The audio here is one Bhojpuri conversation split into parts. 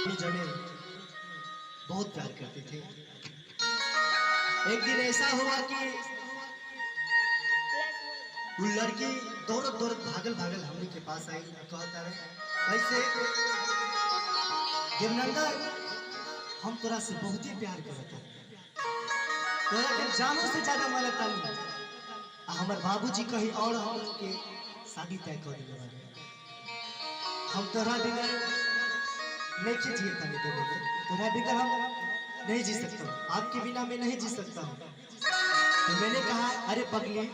जने बहुत प्यार करते थे। एक दिन ऐसा हुआ कि वो लड़की दौड़त दौड़त भागल भागल हमने के पास आई। कहता रहे ऐसे देवनंदा हम तोरा से बहुत ही प्यार करता, तोरा के जानों से ज्यादा मानता नहीं। हमार बाबूजी कहीं और हम के शादी तय कर दिले बारे। हम तोरा बिना नहीं जिए तनी देवे, तोरा बिना हम नहीं जी सकता, आपके बिना मैं नहीं जी सकता हूँ। तो मैंने कहा अरे पगली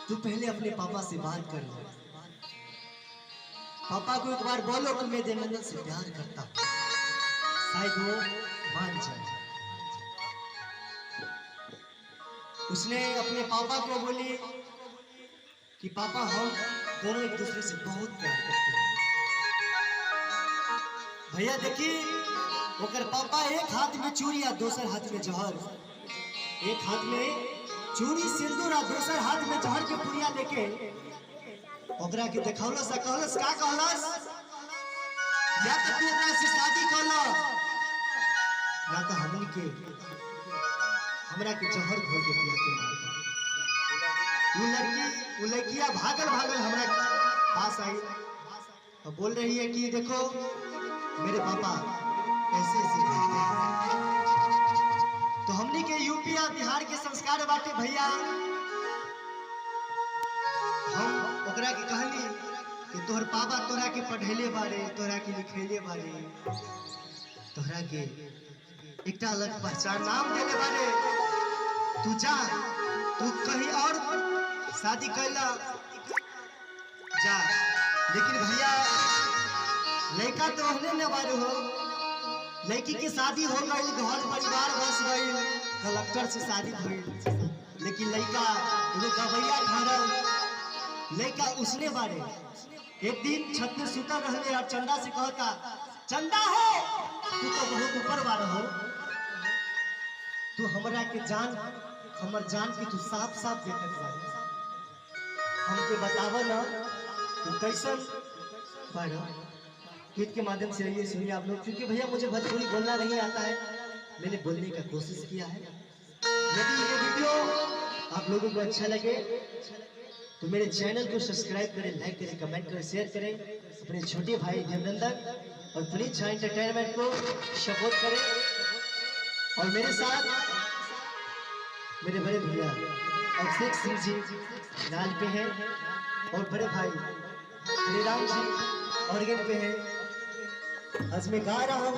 तू पहले अपने पापा से बात कर लो, पापा को एक बार बोलो कि मैं देवनंदन से प्यार करता हूँ, शायद वो मान जाए। उसने अपने पापा को बोली कि पापा हम दोनों एक दूसरे से बहुत प्यार करते हैं। भैया देखिए ओकर पापा एक हाथ में चूड़ी और दूसर हाथ में जहर, एक हाथ में चूड़ी सिंदूर और दूसर हाथ में जहर के पुड़िया लेके ओकरा के देखौलस आ कहलस का कहलस, या तो तू ओकरा से शादी कर लो या तो हमनी के हमरा के जहर घोल के पिया के मार दे। वो लड़कियां भागल भागल हमरा पास आई और बोल रही है कि देखो मेरे पापा ऐसे सिखाते हैं। तो हमनी के यूपी और बिहार के संस्कार बाटे भैया, हम ओकरा के कहली कि तोहर पापा तोरा के पढ़ेले बारे, तोरा के लिखेले बारे, तोरा के एकटा अलग पहचान नाम देले बारे, तू जा तू कहीं और शादी कैला जा। लेकिन भैया लड़का तो होने न बारे हो, लड़की की शादी हो गई, घर परिवार बस गई, कलेक्टर से शादी हुई, लेकिन लड़का गवैया ठहरल, लड़का उसने बारे। एक दिन छत में सुतल रहले और चंदा से कहता चंदा हो तू तो बहुत ऊपर वाला हो, तू हमरा के जान हमर जान की तू साफ साफ देखत बारे, हमके बतावा ना तू कैसन बारे। गीत के माध्यम से आइए सुनिए आप लोग, क्योंकि भैया मुझे भोजपुरी बोलना नहीं आता है, मैंने बोलने का कोशिश किया है। यदि ये वीडियो आप लोगों को अच्छा लगे तो मेरे चैनल को सब्सक्राइब करें, लाइक करें, कमेंट करें, शेयर करें, अपने छोटे भाई देवनंदन और प्लीज झा एंटरटेनमेंट को सपोर्ट करें। और मेरे साथ मेरे बड़े भैया अभिषेक सिंह जी नाल पे हैं और बड़े भाई हरिराम जी ऑर्गन पे हैं। आज मैं गा रहा हूँ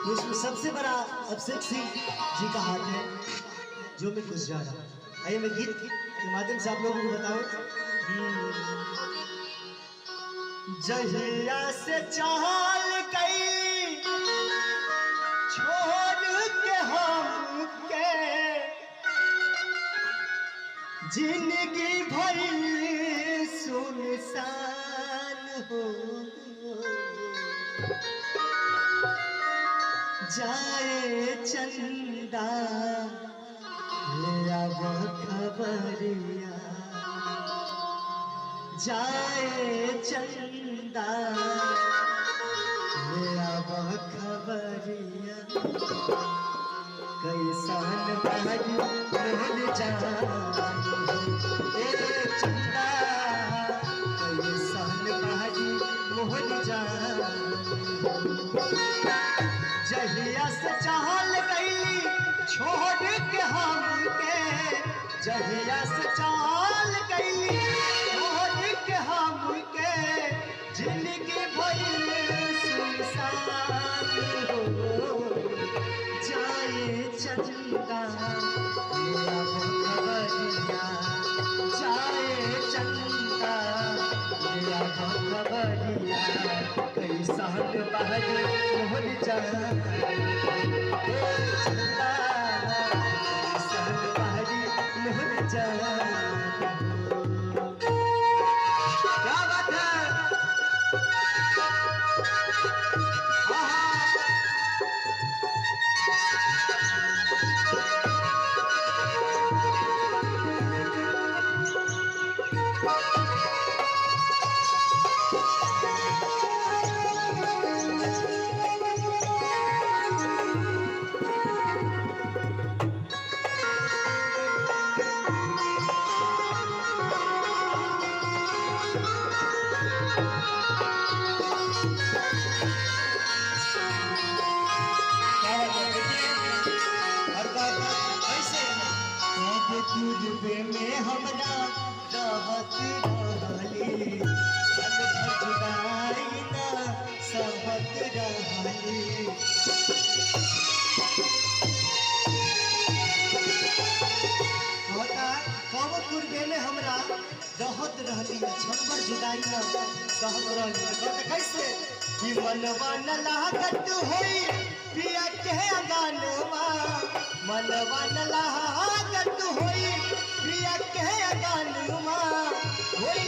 तो इसमें सबसे बड़ा अभिषेक सिंह जी का हाथ है जो मैं कुछ जा रहा हूँ। आइए मैं गीत के माध्यम से आप लोगों को बताऊं। जहिया से चाल गई छोड़ के हमके जिंदगी भरी सुनसान हो जाए चंदा ले आव खबरिया, जाए चंदा ले आव खबरिया, कैसन बाजी मोहन जानी चंदा, कैसन बाजी मोहन जानी। जहिया से चाल गई छोड़ के हमके, जहिया से चाल गई छोड़ के हमके जिंदगी भरी सुनसान हो जाए चंदा ले आव खबरिया, जाए चंदा ले आव खबरिया, कैसन बाजी मोहन जानी चंदा, कैसन बाजी मोहन जानी। क्या बात है, जुदाई न सहत रहली कहते कैसे कि मनवा न लागत होई पिया के गानवा मनवा न लागत होई पिया के गानवा होई